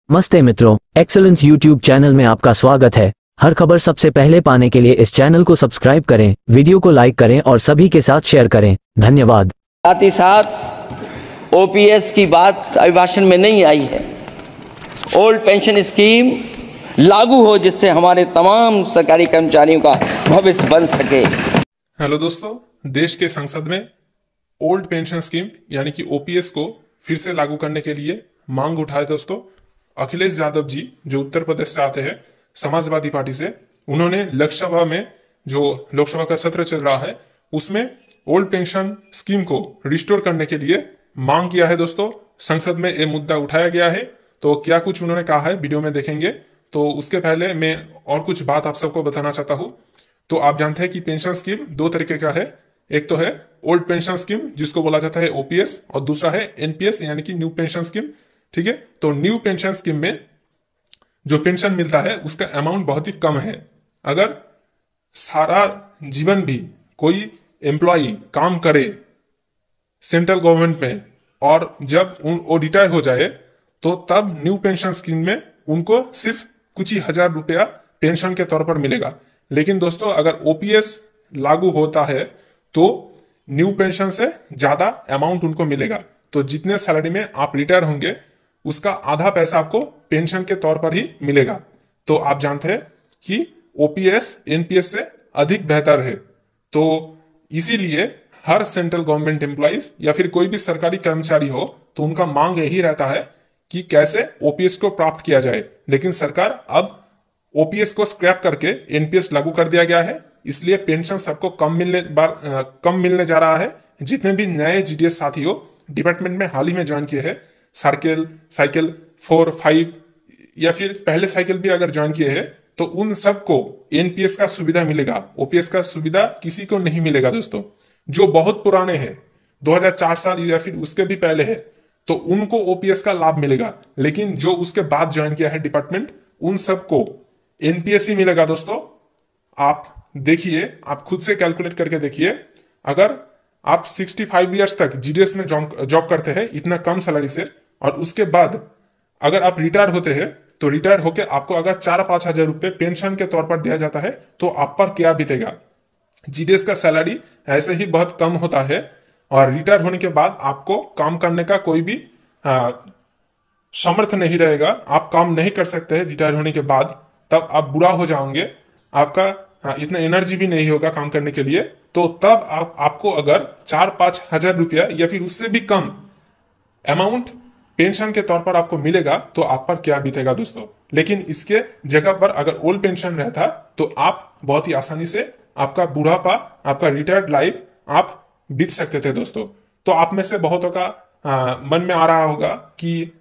नमस्ते मित्रों, excellence YouTube channel में आपका स्वागत है। हर खबर सबसे पहले पाने के लिए इस चैनल को सब्सक्राइब करें, वीडियो को लाइक करें और सभी के साथ शेयर करें। धन्यवाद। साथ ही साथ ओपीएस की बात अभिभाषण में नहीं आई है। ओल्ड पेंशन स्कीम लागू हो जिससे हमारे तमाम सरकारी कर्मचारियों का भविष्य बन सके। हेलो दोस्तों, देश के संसद में ओल्ड पेंशन स्कीम यानी कि ओपीएस को फिर से लागू करने के लिए मांग उठाए दोस्तों। अखिलेश यादव जी जो उत्तर प्रदेश से आते हैं समाजवादी पार्टी से, उन्होंने लोकसभा में जो लोकसभा का सत्र चल रहा है उसमें ओल्ड पेंशन स्कीम को रिस्टोर करने के लिए मांग किया है दोस्तों। संसद में ये मुद्दा उठाया गया है, तो क्या कुछ उन्होंने कहा है वीडियो में देखेंगे। तो उसके पहले मैं और कुछ बात आप सबको बताना चाहता हूँ। तो आप जानते हैं कि पेंशन स्कीम दो तरीके का है। एक तो है ओल्ड पेंशन स्कीम जिसको बोला जाता है ओपीएस, और दूसरा है एनपीएस यानी कि न्यू पेंशन स्कीम। ठीक है, तो न्यू पेंशन स्कीम में जो पेंशन मिलता है उसका अमाउंट बहुत ही कम है। अगर सारा जीवन भी कोई एम्प्लॉय काम करे सेंट्रल गवर्नमेंट में और जब वो रिटायर हो जाए तो तब न्यू पेंशन स्कीम में उनको सिर्फ कुछ ही हजार रुपया पेंशन के तौर पर मिलेगा। लेकिन दोस्तों अगर ओपीएस लागू होता है तो न्यू पेंशन से ज्यादा अमाउंट उनको मिलेगा। तो जितने सैलरी में आप रिटायर होंगे उसका आधा पैसा आपको पेंशन के तौर पर ही मिलेगा। तो आप जानते हैं कि ओपीएस एनपीएस से अधिक बेहतर है। तो इसीलिए हर सेंट्रल गवर्नमेंट एम्प्लॉइज या फिर कोई भी सरकारी कर्मचारी हो तो उनका मांग यही रहता है कि कैसे ओपीएस को प्राप्त किया जाए। लेकिन सरकार अब ओपीएस को स्क्रैप करके एनपीएस लागू कर दिया गया है, इसलिए पेंशन सबको कम मिलने जा रहा है। जितने भी नए जीडीएस साथी हो डिपार्टमेंट में हाल ही में ज्वाइन किए हैं, साइकिल 4, 5 या फिर पहले साइकिल भी अगर ज्वाइन किए हैं तो उन सबको एनपीएस का सुविधा मिलेगा। ओपीएस का सुविधा किसी को नहीं मिलेगा दोस्तों। जो बहुत पुराने हैं 2004 साल या फिर उसके भी पहले है तो उनको ओपीएस का लाभ मिलेगा। लेकिन जो उसके बाद ज्वाइन किया है डिपार्टमेंट उन सबको एनपीएस ही मिलेगा दोस्तों। आप देखिए, आप खुद से कैलकुलेट करके देखिए, अगर आप 65 ईयर्स तक जीडीएस में जॉब करते हैं इतना कम सैलरी से, और उसके बाद अगर आप रिटायर होते हैं तो रिटायर होकर आपको अगर 4-5 हजार रुपये पेंशन के तौर पर दिया जाता है तो आप पर क्या बीतेगा। जीडीएस का सैलरी ऐसे ही बहुत कम होता है और रिटायर होने के बाद आपको काम करने का कोई भी समर्थ नहीं रहेगा। आप काम नहीं कर सकते हैं रिटायर होने के बाद, तब आप बुरा हो जाओगे, आपका इतना एनर्जी भी नहीं होगा काम करने के लिए। तो तब आपको अगर 4-5 हजार रुपया या फिर उससे भी कम अमाउंट पेंशन के तौर पर आपको मिलेगा तो आप पर क्या बीतेगा दोस्तों। लेकिन इसके जगह पर अगर ओल्ड पेंशन रहता तो आप बहुत ही आसानी से आपका बुढ़ापा, आपका रिटायर्ड लाइफ आप बीत सकते थे दोस्तों। तो आप में से बहुतों का मन में आ रहा होगा कि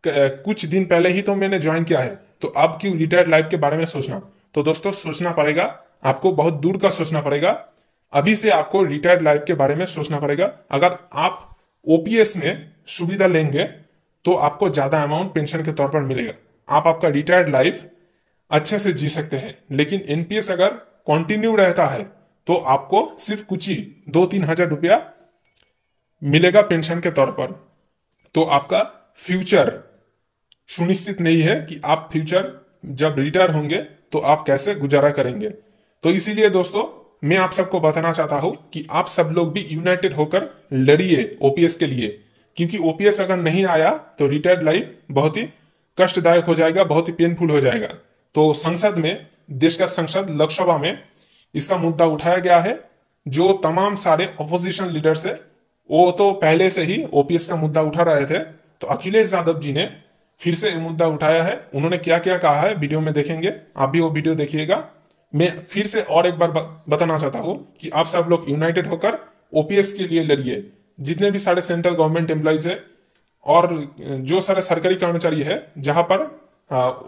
कुछ दिन पहले ही तो मैंने ज्वाइन किया है तो अब क्यों रिटायर्ड लाइफ के बारे में सोचना। तो दोस्तों सोचना पड़ेगा, आपको बहुत दूर का सोचना पड़ेगा। अभी से आपको रिटायर्ड लाइफ के बारे में सोचना पड़ेगा। अगर आप ओपीएस में सुविधा लेंगे तो आपको ज्यादा अमाउंट पेंशन के तौर पर मिलेगा, आप आपका रिटायर्ड लाइफ अच्छे से जी सकते हैं। लेकिन एनपीएस अगर कंटिन्यू रहता है तो आपको सिर्फ कुछ ही 2-3 हजार रुपया मिलेगा पेंशन के तौर पर। तो आपका फ्यूचर सुनिश्चित नहीं है कि आप फ्यूचर जब रिटायर होंगे तो आप कैसे गुजारा करेंगे। तो इसीलिए दोस्तों मैं आप सबको बताना चाहता हूं कि आप सब लोग भी यूनाइटेड होकर लड़िए ओपीएस के लिए, क्योंकि ओपीएस अगर नहीं आया तो रिटायर्ड लाइफ बहुत ही कष्टदायक हो जाएगा, बहुत ही पेनफुल हो जाएगा। तो संसद में, देश का संसद लोकसभा में इसका मुद्दा उठाया गया है। जो तमाम सारे अपोजिशन लीडर्स है वो तो पहले से ही ओपीएस का मुद्दा उठा रहे थे, तो अखिलेश यादव जी ने फिर से मुद्दा उठाया है। उन्होंने क्या क्या कहा है वीडियो में देखेंगे, आप भी वो वीडियो देखिएगा। मैं फिर से और एक बार बताना चाहता हूं कि आप सब लोग यूनाइटेड होकर ओपीएस के लिए लड़िए। जितने भी सारे सेंट्रल गवर्नमेंट एम्प्लॉइज है और जो सारे सरकारी कर्मचारी है जहां पर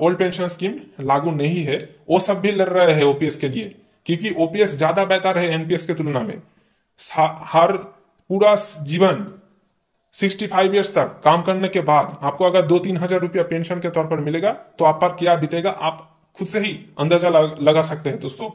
ओल्ड पेंशन स्कीम लागू नहीं है वो सब भी लड़ रहे हैं ओपीएस के लिए, क्योंकि ओपीएस ज्यादा बेहतर है एनपीएस के तुलना में। हर पूरा जीवन 65 ईयर्स तक काम करने के बाद आपको अगर 2-3 हजार रुपया पेंशन के तौर पर मिलेगा तो आप पर क्या बीतेगा आप खुद से ही अंदाजा लगा सकते हैं दोस्तों।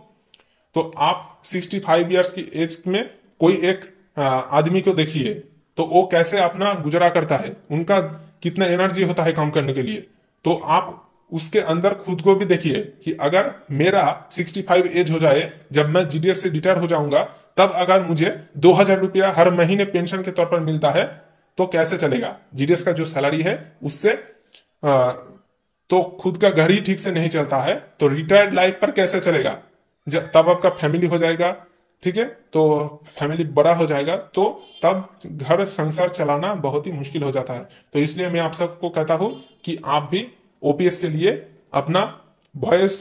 तो आप 65 ईयर्स की एज में कोई एक आदमी को देखिए तो वो कैसे अपना गुजारा करता है, उनका कितना एनर्जी होता है काम करने के लिए। तो आप उसके अंदर खुद को भी देखिए कि अगर मेरा 65 एज हो जाए, जब मैं जीडीएस से रिटायर हो जाऊंगा, तब अगर मुझे 2000 रुपया हर महीने पेंशन के तौर पर मिलता है तो कैसे चलेगा। जीडीएस का जो सैलरी है उससे तो खुद का घर ही ठीक से नहीं चलता है, तो रिटायर्ड लाइफ पर कैसे चलेगा। तब आपका फैमिली हो जाएगा, ठीक है, तो फैमिली बड़ा हो जाएगा, तो तब घर संसार चलाना बहुत ही मुश्किल हो जाता है। तो इसलिए मैं आप सबको कहता हूं कि आप भी ओपीएस के लिए अपना वॉइस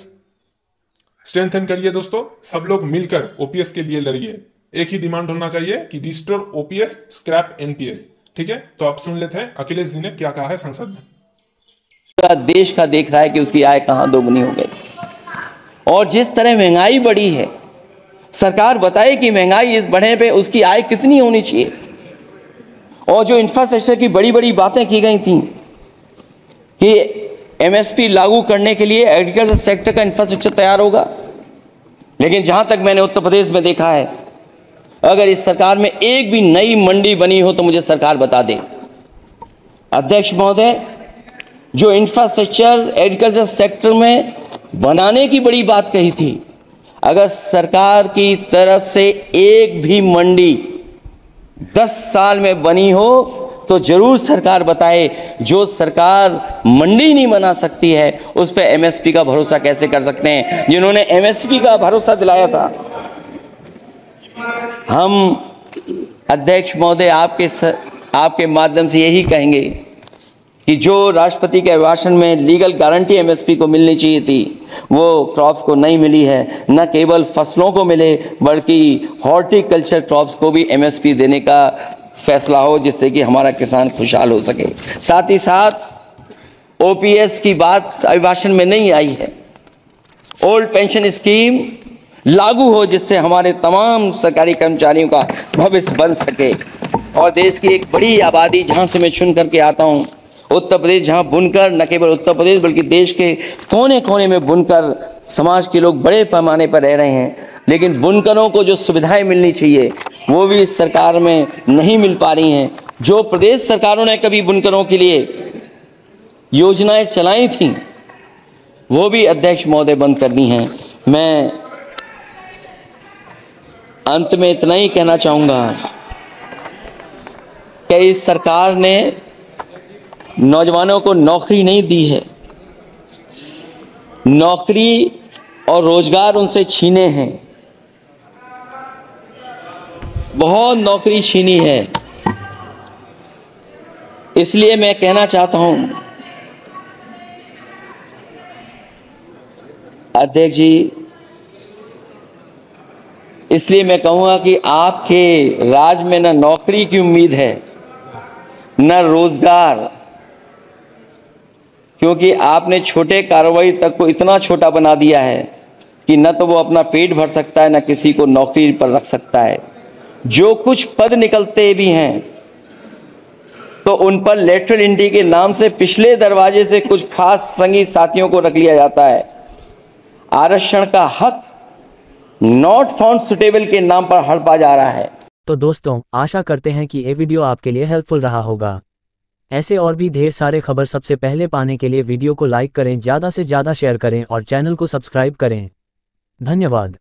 स्ट्रेंथन करिए दोस्तों। सब लोग मिलकर ओपीएस के लिए लड़िए। एक ही डिमांड होना चाहिए कि रिस्टोर ओपीएस, स्क्रैप एनपीएस। ठीक है, तो आप सुन लेते हैं अखिलेश जी ने क्या कहा है संसद में। पूरा देश का देख रहा है कि उसकी आय कहां दोगुनी हो गई, और जिस तरह महंगाई बढ़ी है, सरकार बताए कि महंगाई इस बढ़ने पे उसकी आय कितनी होनी चाहिए। और जो इंफ्रास्ट्रक्चर की बड़ी बड़ी बातें की गई थी कि एमएसपी लागू करने के लिए एग्रीकल्चर सेक्टर का इंफ्रास्ट्रक्चर तैयार होगा, लेकिन जहां तक मैंने उत्तर प्रदेश में देखा है, अगर इस सरकार में एक भी नई मंडी बनी हो तो मुझे सरकार बता दे। अध्यक्ष महोदय, जो इंफ्रास्ट्रक्चर एग्रीकल्चर सेक्टर में बनाने की बड़ी बात कही थी, अगर सरकार की तरफ से एक भी मंडी 10 साल में बनी हो तो जरूर सरकार बताए। जो सरकार मंडी नहीं बना सकती है उस पर एमएसपी का भरोसा कैसे कर सकते हैं, जिन्होंने एमएसपी का भरोसा दिलाया था। हम अध्यक्ष महोदय आपके माध्यम से यही कहेंगे कि जो राष्ट्रपति के अभिभाषण में लीगल गारंटी एमएसपी को मिलनी चाहिए थी, वो क्रॉप्स को नहीं मिली है। न केवल फसलों को मिले बल्कि हॉर्टिकल्चर क्रॉप्स को भी एमएसपी देने का फैसला हो, जिससे कि हमारा किसान खुशहाल हो सके। साथ ही साथ ओपीएस की बात अभिभाषण में नहीं आई है। ओल्ड पेंशन स्कीम लागू हो, जिससे हमारे तमाम सरकारी कर्मचारियों का भविष्य बन सके। और देश की एक बड़ी आबादी, जहाँ से मैं चुन करके आता हूँ, उत्तर प्रदेश, जहाँ बुनकर, न केवल उत्तर प्रदेश बल्कि देश के कोने कोने में बुनकर समाज के लोग बड़े पैमाने पर रह रहे हैं, लेकिन बुनकरों को जो सुविधाएं मिलनी चाहिए वो भी इस सरकार में नहीं मिल पा रही हैं। जो प्रदेश सरकारों ने कभी बुनकरों के लिए योजनाएं चलाई थीं, वो भी अध्यक्ष महोदय बंद कर दी हैं। मैं अंत में इतना ही कहना चाहूँगा कि इस सरकार ने नौजवानों को नौकरी नहीं दी है, नौकरी और रोजगार उनसे छीने हैं, बहुत नौकरी छीनी है। इसलिए मैं कहना चाहता हूं अध्यक्ष जी, इसलिए मैं कहूँगा कि आपके राज में न नौकरी की उम्मीद है न रोजगार, क्योंकि आपने छोटे कारोबारी तक को इतना छोटा बना दिया है कि न तो वो अपना पेट भर सकता है, न किसी को नौकरी पर रख सकता है। जो कुछ पद निकलते भी हैं तो उन पर लेटरल एंट्री के नाम से पिछले दरवाजे से कुछ खास संगी साथियों को रख लिया जाता है। आरक्षण का हक नॉट फाउंड सुटेबल के नाम पर हड़पा जा रहा है। तो दोस्तों, आशा करते हैं कि ये वीडियो आपके लिए हेल्पफुल रहा होगा। ऐसे और भी ढेर सारे खबर सबसे पहले पाने के लिए वीडियो को लाइक करें, ज़्यादा से ज़्यादा शेयर करें और चैनल को सब्सक्राइब करें। धन्यवाद।